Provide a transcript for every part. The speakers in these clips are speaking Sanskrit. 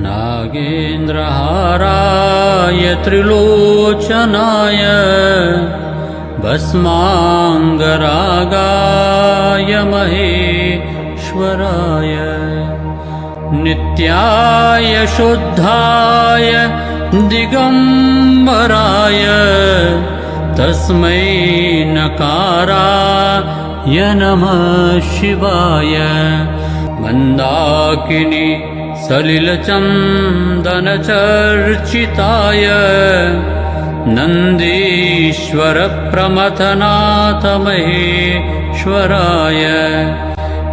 नागेन्द्रहाराय त्रिलोचनाय भस्माङ्गरागाय महेश्वराय नित्याय शुद्धाय दिगम्बराय तस्मै नकाराय नमः शिवाय मन्दाकिनी सलिलचन्दनचर्चिताय नन्दीश्वरप्रमथनाथ महेश्वराय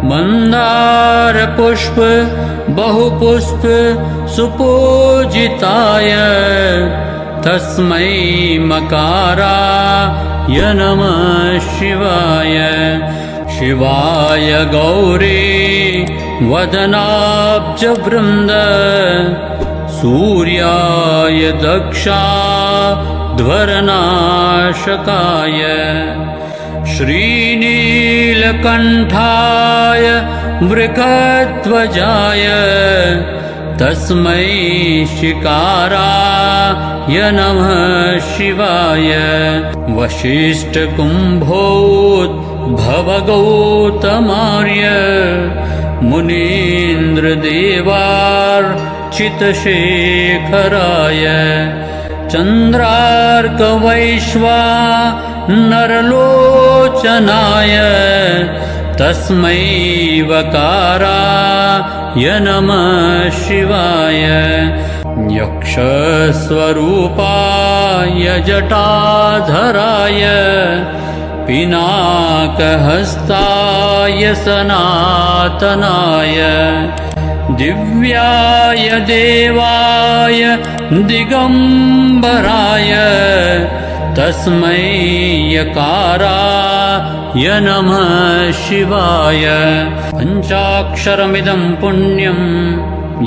मन्दारपुष्प बहुपुष्प सुपूजिताय तस्मै मकाराय नमः शिवाय शिवाय गौरी वदनाब्जवृन्द सूर्याय दक्षाध्वरनाशकाय श्रीनीलकण्ठाय वृषध्वजाय तस्मै शिकाराय नमः शिवाय वसिष्ठकुम्भोद्भवगौतमार्य मुनीन्द्रदेवार्चितशेखराय चन्द्रार्कवैश्वानरलोचनाय तस्मै वकाराय नमः शिवाय यक्षस्वरूपाय जटाधराय पिनाकहस्ताय सनातनाय दिव्याय देवाय दिगम्बराय तस्मै यकाराय नमः शिवाय पञ्चाक्षरमिदं पुण्यं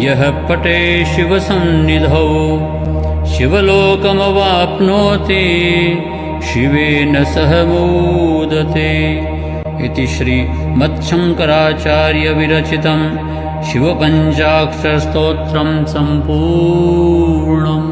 यः पठे शिवसन्निधौ शिवलोकमवाप्नोति शिवेन सह मोदते इति श्रीमच्छङ्कराचार्यविरचितं शिवपञ्चाक्षरस्तोत्रं सम्पूर्णम्।